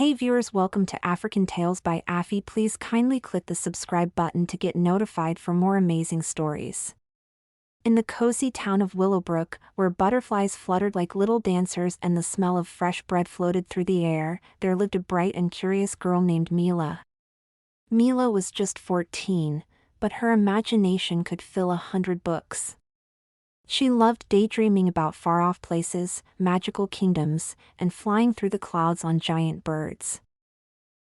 Hey viewers, welcome to African Tales by Afi. Please kindly click the subscribe button to get notified for more amazing stories. In the cozy town of Willowbrook, where butterflies fluttered like little dancers and the smell of fresh bread floated through the air, there lived a bright and curious girl named Mila. Mila was just 14, but her imagination could fill 100 books. She loved daydreaming about far-off places, magical kingdoms, and flying through the clouds on giant birds.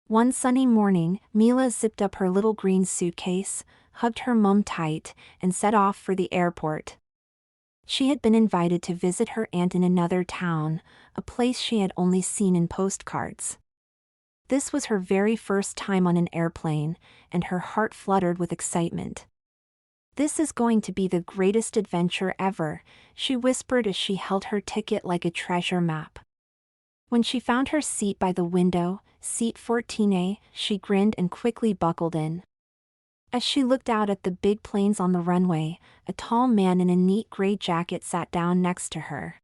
One sunny morning, Mila zipped up her little green suitcase, hugged her mum tight, and set off for the airport. She had been invited to visit her aunt in another town, a place she had only seen in postcards. This was her very first time on an airplane, and her heart fluttered with excitement. "This is going to be the greatest adventure ever," she whispered as she held her ticket like a treasure map. When she found her seat by the window, seat 14A, she grinned and quickly buckled in. As she looked out at the big planes on the runway, a tall man in a neat gray jacket sat down next to her.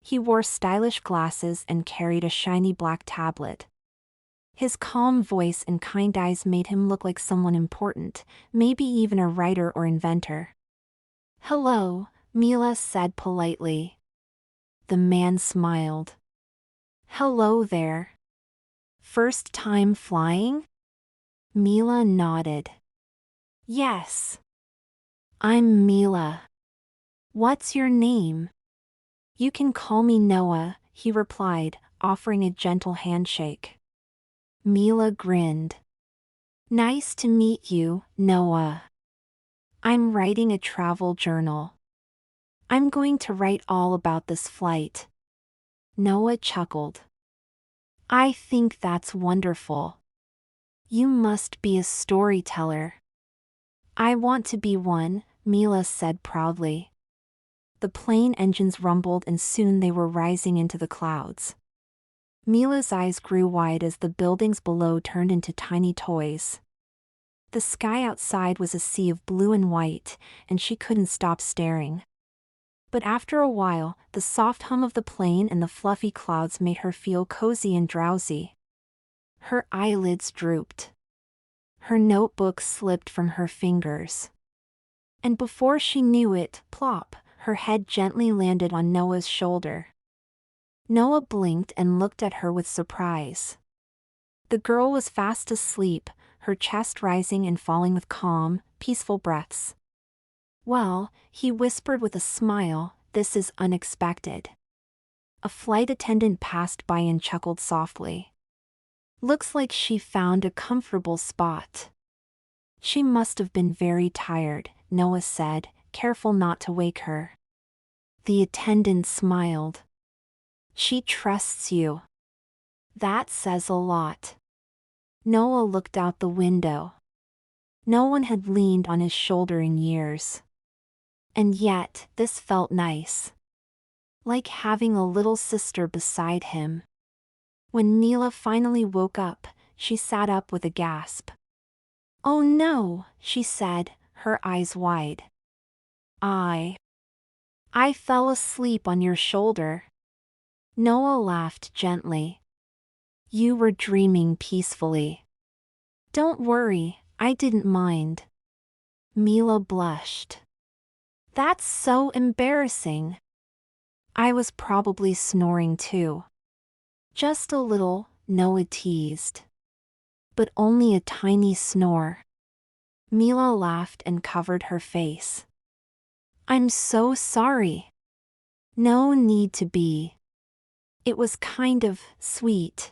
He wore stylish glasses and carried a shiny black tablet. His calm voice and kind eyes made him look like someone important, maybe even a writer or inventor. "Hello," Mila said politely. The man smiled. "Hello there. First time flying?" Mila nodded. "Yes. I'm Mila. What's your name?" "You can call me Noah," he replied, offering a gentle handshake. Mila grinned. "Nice to meet you, Noah. I'm writing a travel journal. I'm going to write all about this flight." Noah chuckled. "I think that's wonderful. You must be a storyteller." "I want to be one," Mila said proudly. The plane engines rumbled and soon they were rising into the clouds. Mila's eyes grew wide as the buildings below turned into tiny toys. The sky outside was a sea of blue and white, and she couldn't stop staring. But after a while, the soft hum of the plane and the fluffy clouds made her feel cozy and drowsy. Her eyelids drooped. Her notebook slipped from her fingers. And before she knew it, plop, her head gently landed on Noah's shoulder. Noah blinked and looked at her with surprise. The girl was fast asleep, her chest rising and falling with calm, peaceful breaths. "Well," he whispered with a smile, "this is unexpected." A flight attendant passed by and chuckled softly. "Looks like she found a comfortable spot." "She must have been very tired," Noah said, careful not to wake her. The attendant smiled. "She trusts you. That says a lot." Noah looked out the window. No one had leaned on his shoulder in years. And yet, this felt nice. Like having a little sister beside him. When Mila finally woke up, she sat up with a gasp. "Oh no," she said, her eyes wide. I fell asleep on your shoulder." Noah laughed gently. "You were dreaming peacefully." "Don't worry, I didn't mind." Mila blushed. "That's so embarrassing." "I was probably snoring too." "Just a little," Noah teased. "But only a tiny snore." Mila laughed and covered her face. "I'm so sorry." "No need to be. It was kind of sweet."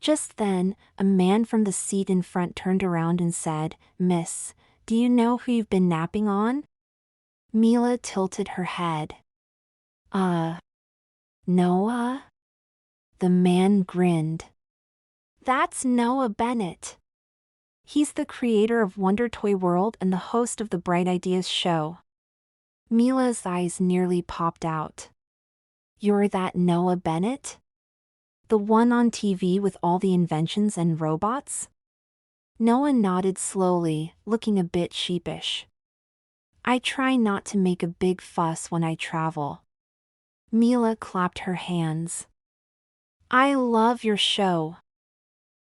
Just then, a man from the seat in front turned around and said, "Miss, do you know who you've been napping on?" Mila tilted her head. Noah?" The man grinned. "That's Noah Bennett. He's the creator of Wonder Toy World and the host of the Bright Ideas show." Mila's eyes nearly popped out. "You're that Noah Bennett? The one on TV with all the inventions and robots?" Noah nodded slowly, looking a bit sheepish. "I try not to make a big fuss when I travel." Mila clapped her hands. "I love your show.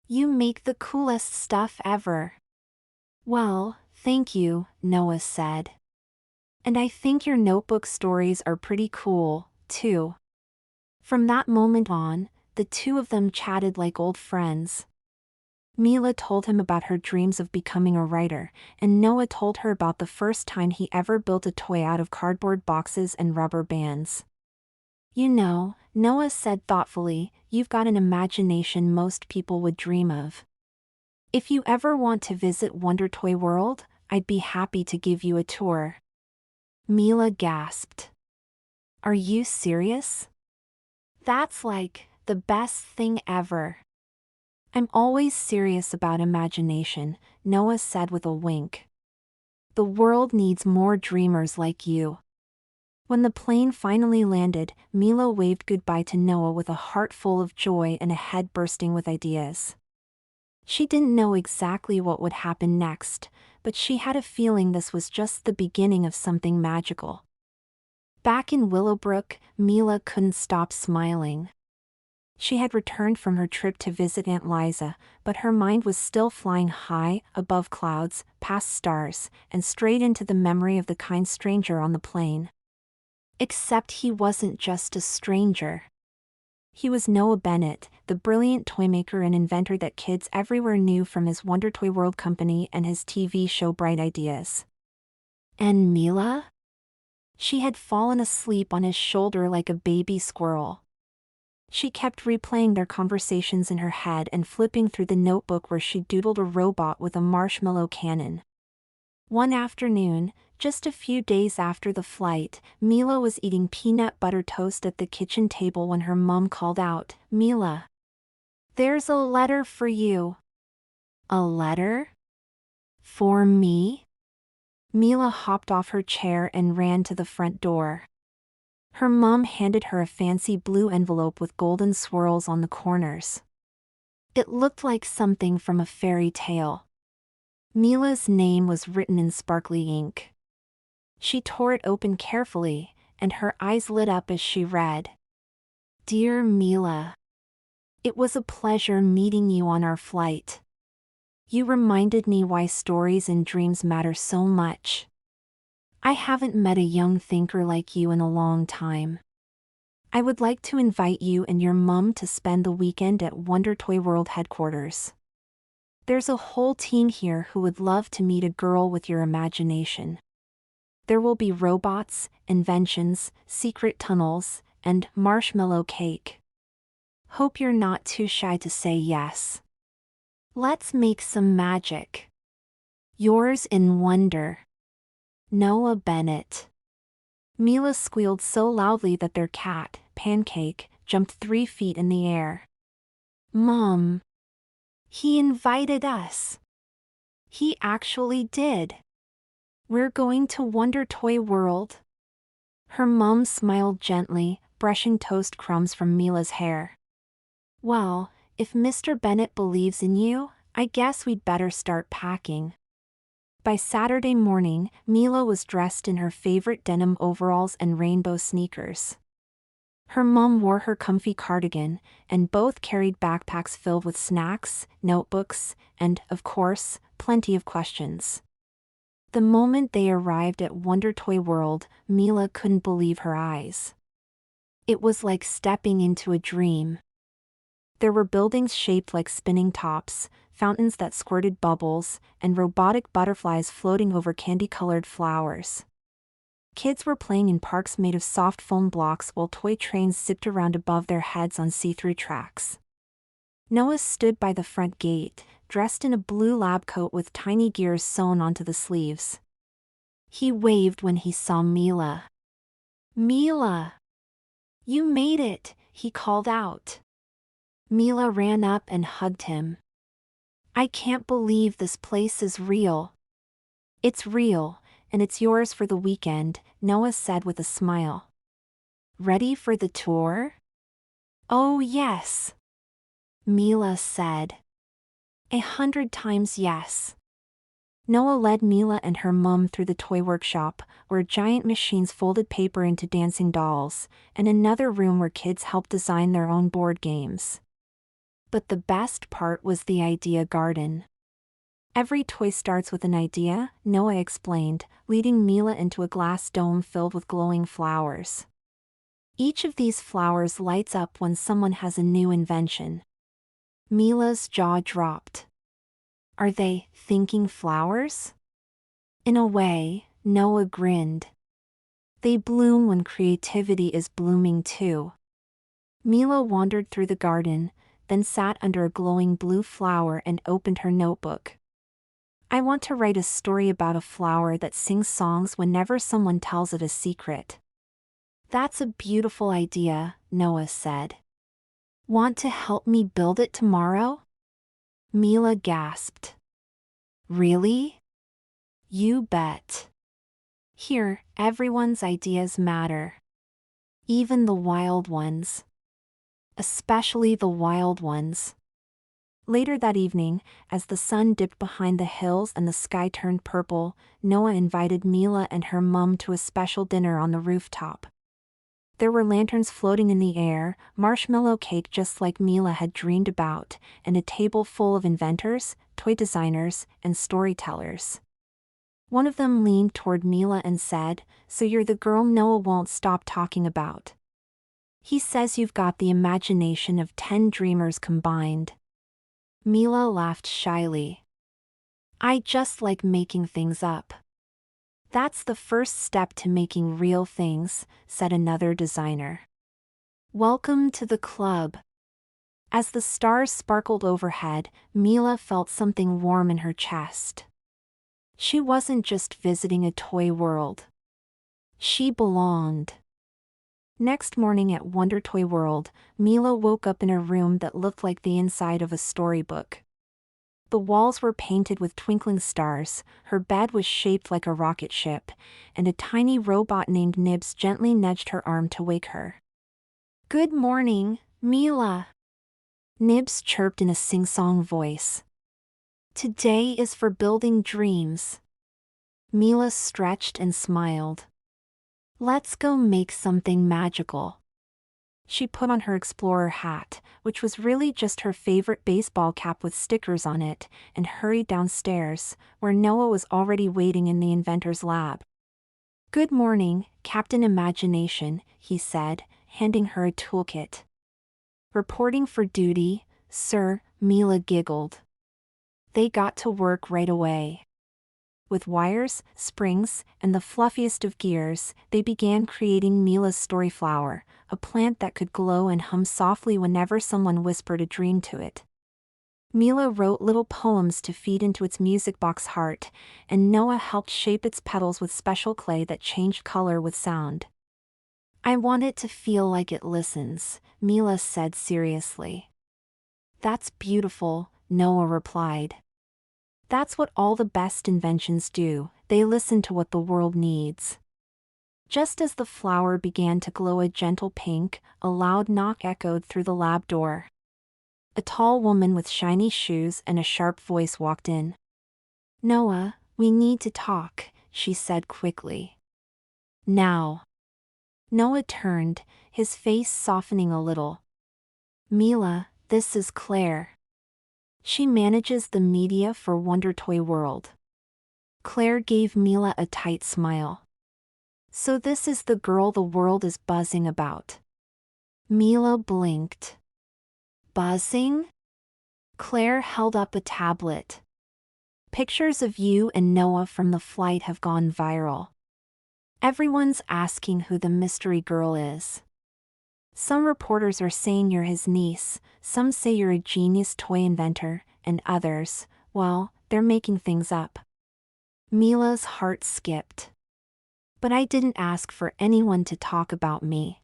You make the coolest stuff ever. Well, thank you, Noah said. And I think your notebook stories are pretty cool, too. From that moment on, the two of them chatted like old friends. Mila told him about her dreams of becoming a writer, and Noah told her about the first time he ever built a toy out of cardboard boxes and rubber bands. You know, Noah said thoughtfully, you've got an imagination most people would dream of. If you ever want to visit Wonder Toy World, I'd be happy to give you a tour. Mila gasped. Are you serious? That's like the best thing ever. I'm always serious about imagination, Noah said with a wink. The world needs more dreamers like you. When the plane finally landed, Mila waved goodbye to Noah with a heart full of joy and a head bursting with ideas. She didn't know exactly what would happen next, but she had a feeling this was just the beginning of something magical. Back in Willowbrook, Mila couldn't stop smiling. She had returned from her trip to visit Aunt Liza, but her mind was still flying high, above clouds, past stars, and straight into the memory of the kind stranger on the plane. Except he wasn't just a stranger. He was Noah Bennett, the brilliant toymaker and inventor that kids everywhere knew from his Wonder Toy World company and his TV show Bright Ideas. And Mila? She had fallen asleep on his shoulder like a baby squirrel. She kept replaying their conversations in her head and flipping through the notebook where she doodled a robot with a marshmallow cannon. One afternoon, just a few days after the flight, Mila was eating peanut butter toast at the kitchen table when her mom called out, "Mila, there's a letter for you." A letter? For me? Mila hopped off her chair and ran to the front door. Her mom handed her a fancy blue envelope with golden swirls on the corners. It looked like something from a fairy tale. Mila's name was written in sparkly ink. She tore it open carefully, and her eyes lit up as she read. Dear Mila, it was a pleasure meeting you on our flight. You reminded me why stories and dreams matter so much. I haven't met a young thinker like you in a long time. I would like to invite you and your mom to spend the weekend at Wonder Toy World headquarters. There's a whole team here who would love to meet a girl with your imagination. There will be robots, inventions, secret tunnels, and marshmallow cake. Hope you're not too shy to say yes. Let's make some magic. Yours in wonder, Noah Bennett. Mila squealed so loudly that their cat, Pancake, jumped 3 feet in the air. Mom! He invited us. He actually did. We're going to Wonder Toy World. Her mom smiled gently, brushing toast crumbs from Mila's hair. Well, if Mr. Bennett believes in you, I guess we'd better start packing. By Saturday morning, Mila was dressed in her favorite denim overalls and rainbow sneakers. Her mom wore her comfy cardigan, and both carried backpacks filled with snacks, notebooks, and, of course, plenty of questions. The moment they arrived at Wonder Toy World, Mila couldn't believe her eyes. It was like stepping into a dream. There were buildings shaped like spinning tops, fountains that squirted bubbles, and robotic butterflies floating over candy-colored flowers. Kids were playing in parks made of soft foam blocks while toy trains zipped around above their heads on see-through tracks. Noah stood by the front gate, dressed in a blue lab coat with tiny gears sewn onto the sleeves. He waved when he saw Mila. Mila! You made it, he called out. Mila ran up and hugged him. I can't believe this place is real. It's real, and it's yours for the weekend, Noah said with a smile. Ready for the tour? Oh yes, Mila said. 100 times yes. Noah led Mila and her mom through the toy workshop, where giant machines folded paper into dancing dolls, and another room where kids helped design their own board games. But the best part was the idea garden. Every toy starts with an idea, Noah explained, leading Mila into a glass dome filled with glowing flowers. Each of these flowers lights up when someone has a new invention. Mila's jaw dropped. Are they thinking flowers? In a way, Noah grinned. They bloom when creativity is blooming too. Mila wandered through the garden, then sat under a glowing blue flower and opened her notebook. I want to write a story about a flower that sings songs whenever someone tells it a secret. That's a beautiful idea, Noah said. Want to help me build it tomorrow? Mila gasped. Really? You bet. Here, everyone's ideas matter. Even the wild ones. Especially the wild ones. Later that evening, as the sun dipped behind the hills and the sky turned purple, Noah invited Mila and her mum to a special dinner on the rooftop. There were lanterns floating in the air, marshmallow cake just like Mila had dreamed about, and a table full of inventors, toy designers, and storytellers. One of them leaned toward Mila and said, "So you're the girl Noah won't stop talking about. He says you've got the imagination of 10 dreamers combined." Mila laughed shyly. I just like making things up. That's the first step to making real things, said another designer. Welcome to the club. As the stars sparkled overhead, Mila felt something warm in her chest. She wasn't just visiting a toy world. She belonged. Next morning at Wonder Toy World, Mila woke up in a room that looked like the inside of a storybook. The walls were painted with twinkling stars, her bed was shaped like a rocket ship, and a tiny robot named Nibs gently nudged her arm to wake her. Good morning, Mila. Nibs chirped in a sing-song voice. Today is for building dreams. Mila stretched and smiled. Let's go make something magical. She put on her explorer hat, which was really just her favorite baseball cap with stickers on it, and hurried downstairs, where Noah was already waiting in the inventor's lab. Good morning, Captain Imagination, he said, handing her a toolkit. Reporting for duty, sir, Mila giggled. They got to work right away. With wires, springs, and the fluffiest of gears, they began creating Mila's story flower, a plant that could glow and hum softly whenever someone whispered a dream to it. Mila wrote little poems to feed into its music box heart, and Noah helped shape its petals with special clay that changed color with sound. I want it to feel like it listens, Mila said seriously. That's beautiful, Noah replied. That's what all the best inventions do, they listen to what the world needs. Just as the flower began to glow a gentle pink, a loud knock echoed through the lab door. A tall woman with shiny shoes and a sharp voice walked in. Noah, we need to talk, she said quickly. Now. Noah turned, his face softening a little. Mila, this is Claire. She manages the media for Wonder Toy World. Claire gave Mila a tight smile. So this is the girl the world is buzzing about. Mila blinked. Buzzing? Claire held up a tablet. Pictures of you and Noah from the flight have gone viral. Everyone's asking who the mystery girl is. Some reporters are saying you're his niece, some say you're a genius toy inventor, and others, well, they're making things up. Mila's heart skipped. But I didn't ask for anyone to talk about me.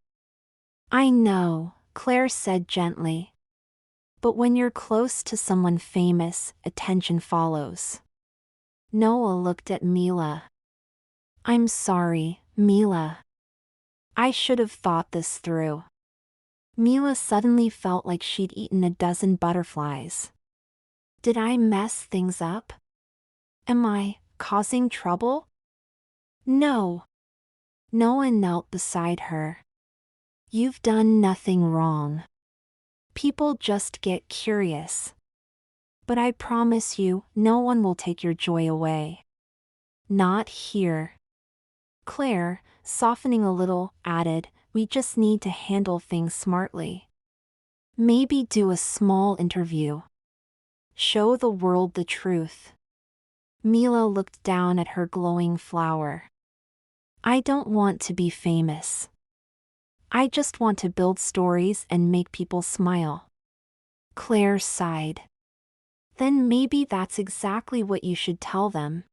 I know, Claire said gently. But when you're close to someone famous, attention follows. Noah looked at Mila. I'm sorry, Mila. I should have thought this through. Mila suddenly felt like she'd eaten a dozen butterflies. Did I mess things up? Am I causing trouble? No. Noah knelt beside her. You've done nothing wrong. People just get curious. But I promise you, no one will take your joy away. Not here. Claire, softening a little, added, we just need to handle things smartly. Maybe do a small interview. Show the world the truth. Mila looked down at her glowing flower. I don't want to be famous. I just want to build stories and make people smile. Claire sighed. Then maybe that's exactly what you should tell them.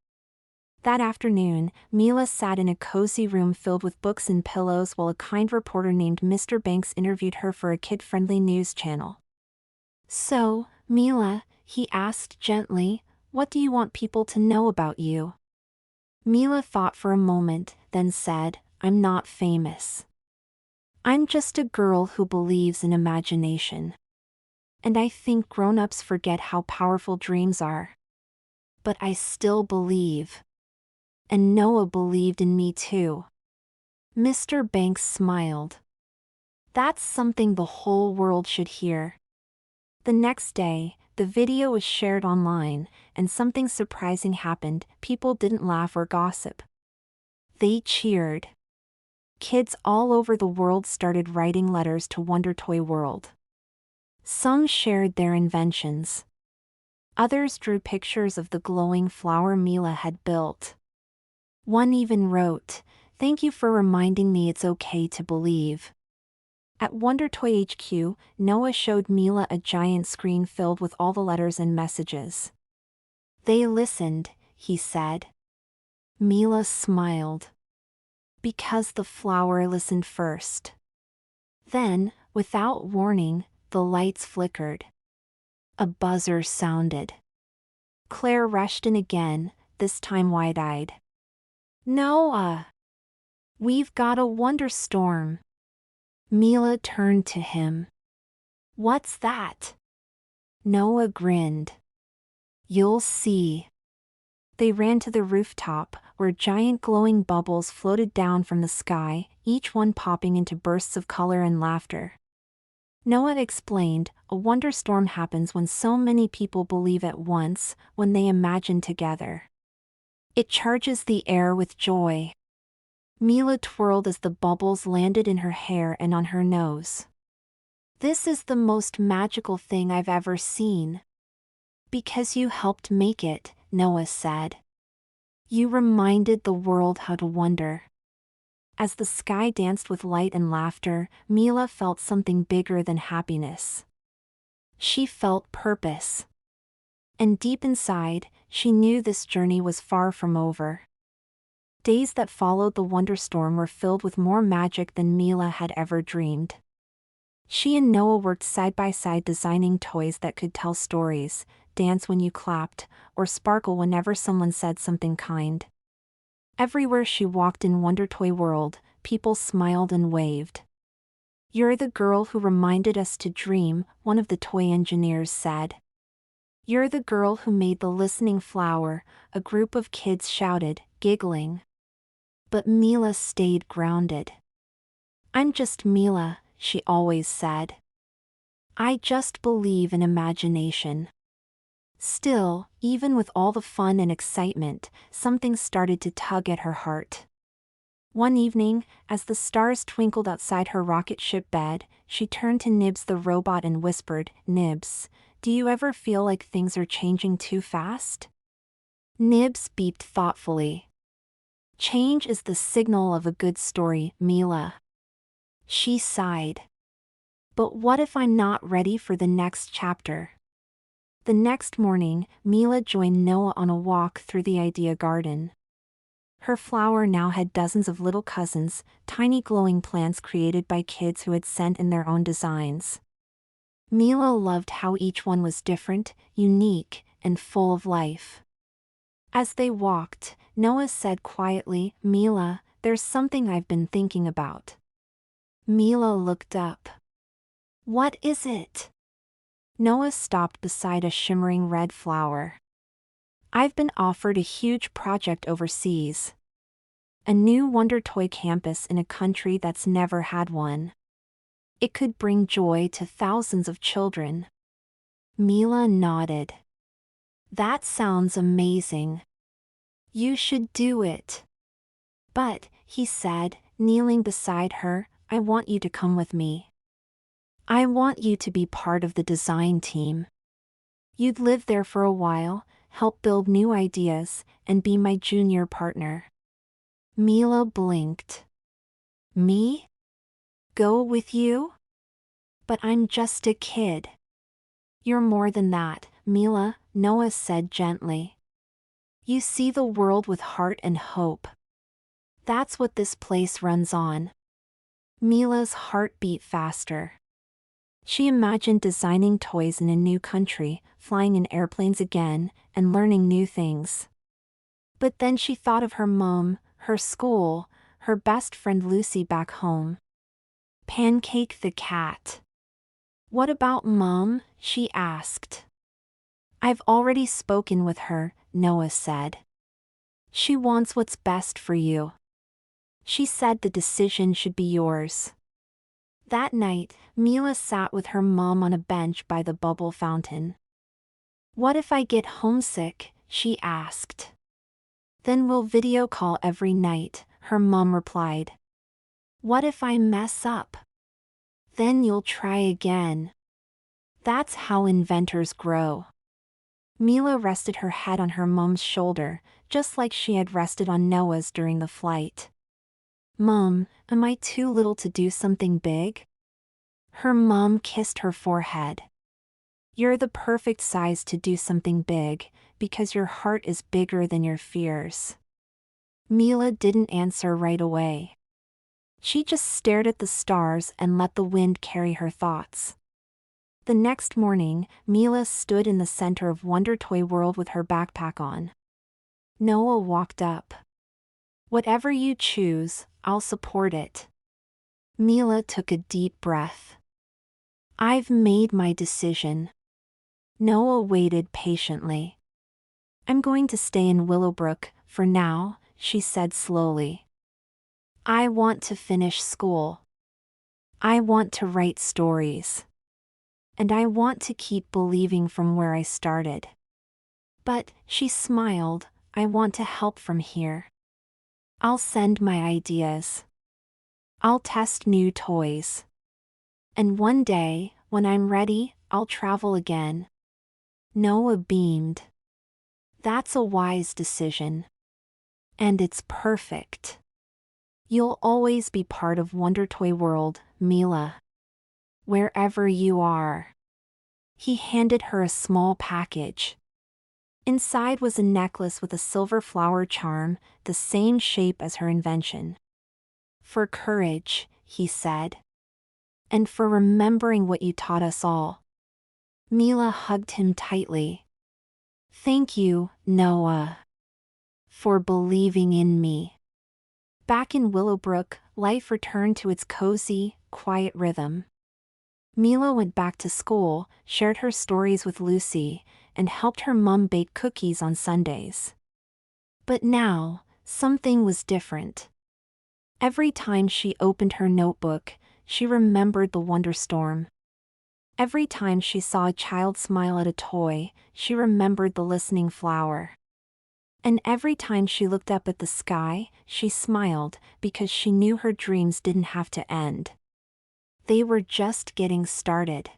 That afternoon, Mila sat in a cozy room filled with books and pillows while a kind reporter named Mr. Banks interviewed her for a kid-friendly news channel. So, Mila, he asked gently, what do you want people to know about you? Mila thought for a moment, then said, I'm not famous. I'm just a girl who believes in imagination. And I think grown-ups forget how powerful dreams are. But I still believe. And Noah believed in me too. Mr. Banks smiled. That's something the whole world should hear. The next day, the video was shared online, and something surprising happened. People didn't laugh or gossip. They cheered. Kids all over the world started writing letters to Wonder Toy World. Some shared their inventions. Others drew pictures of the glowing flower Mila had built. One even wrote, "Thank you for reminding me it's okay to believe." At Wonder Toy HQ, Noah showed Mila a giant screen filled with all the letters and messages. They listened, he said. Mila smiled. Because the flower listened first. Then, without warning, the lights flickered. A buzzer sounded. Claire rushed in again, this time wide-eyed. Noah! We've got a wonderstorm. Mila turned to him. What's that? Noah grinned. You'll see. They ran to the rooftop, where giant glowing bubbles floated down from the sky, each one popping into bursts of color and laughter. Noah explained, a wonderstorm happens when so many people believe at once, when they imagine together. It charges the air with joy. Mila twirled as the bubbles landed in her hair and on her nose. This is the most magical thing I've ever seen. Because you helped make it, Noah said. You reminded the world how to wonder. As the sky danced with light and laughter, Mila felt something bigger than happiness. She felt purpose. And deep inside, she knew this journey was far from over. Days that followed the wonderstorm were filled with more magic than Mila had ever dreamed. She and Noah worked side by side designing toys that could tell stories, dance when you clapped, or sparkle whenever someone said something kind. Everywhere she walked in Wonder Toy World, people smiled and waved. You're the girl who reminded us to dream, one of the toy engineers said. You're the girl who made the listening flower, a group of kids shouted, giggling. But Mila stayed grounded. I'm just Mila, she always said. I just believe in imagination. Still, even with all the fun and excitement, something started to tug at her heart. One evening, as the stars twinkled outside her rocket ship bed, she turned to Nibs the robot and whispered, Nibs, do you ever feel like things are changing too fast? Nibs beeped thoughtfully. Change is the signal of a good story, Mila. She sighed. But what if I'm not ready for the next chapter? The next morning, Mila joined Noah on a walk through the idea garden. Her flower now had dozens of little cousins, tiny glowing plants created by kids who had sent in their own designs. Mila loved how each one was different, unique, and full of life. As they walked, Noah said quietly, Mila, there's something I've been thinking about. Mila looked up. What is it? Noah stopped beside a shimmering red flower. I've been offered a huge project overseas. A new Wonder Toy campus in a country that's never had one. It could bring joy to thousands of children. Mila nodded. That sounds amazing. You should do it. But, he said, kneeling beside her, I want you to come with me. I want you to be part of the design team. You'd live there for a while, help build new ideas, and be my junior partner. Mila blinked. Me? Go with you? But I'm just a kid. You're more than that, Mila, Noah said gently. You see the world with heart and hope. That's what this place runs on. Mila's heart beat faster. She imagined designing toys in a new country, flying in airplanes again, and learning new things. But then she thought of her mom, her school, her best friend Lucy back home. Pancake the cat. What about Mom? She asked. I've already spoken with her, Noah said. She wants what's best for you. She said the decision should be yours. That night, Mila sat with her mom on a bench by the bubble fountain. What if I get homesick? She asked. Then we'll video call every night, her mom replied. What if I mess up? Then you'll try again. That's how inventors grow. Mila rested her head on her mom's shoulder, just like she had rested on Noah's during the flight. Mom, am I too little to do something big? Her mom kissed her forehead. You're the perfect size to do something big, because your heart is bigger than your fears. Mila didn't answer right away. She just stared at the stars and let the wind carry her thoughts. The next morning, Mila stood in the center of Wonder Toy World with her backpack on. Noah walked up. Whatever you choose, I'll support it. Mila took a deep breath. I've made my decision. Noah waited patiently. I'm going to stay in Willowbrook, for now, she said slowly. I want to finish school. I want to write stories. And I want to keep believing from where I started. But, she smiled, I want to help from here. I'll send my ideas. I'll test new toys. And one day, when I'm ready, I'll travel again. Noah beamed. That's a wise decision. And it's perfect. You'll always be part of Wonder Toy World, Mila. Wherever you are. He handed her a small package. Inside was a necklace with a silver flower charm, the same shape as her invention. For courage, he said. And for remembering what you taught us all. Mila hugged him tightly. Thank you, Noah. For believing in me. Back in Willowbrook, life returned to its cozy, quiet rhythm. Mila went back to school, shared her stories with Lucy, and helped her mom bake cookies on Sundays. But now, something was different. Every time she opened her notebook, she remembered the Wonderstorm. Every time she saw a child smile at a toy, she remembered the listening flower. And every time she looked up at the sky, she smiled, because she knew her dreams didn't have to end. They were just getting started.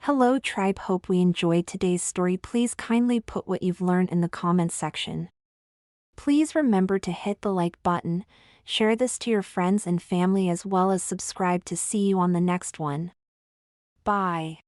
Hello tribe, hope we enjoyed today's story. Please kindly put what you've learned in the comments section. Please remember to hit the like button, share this to your friends and family as well as subscribe to see you on the next one. Bye.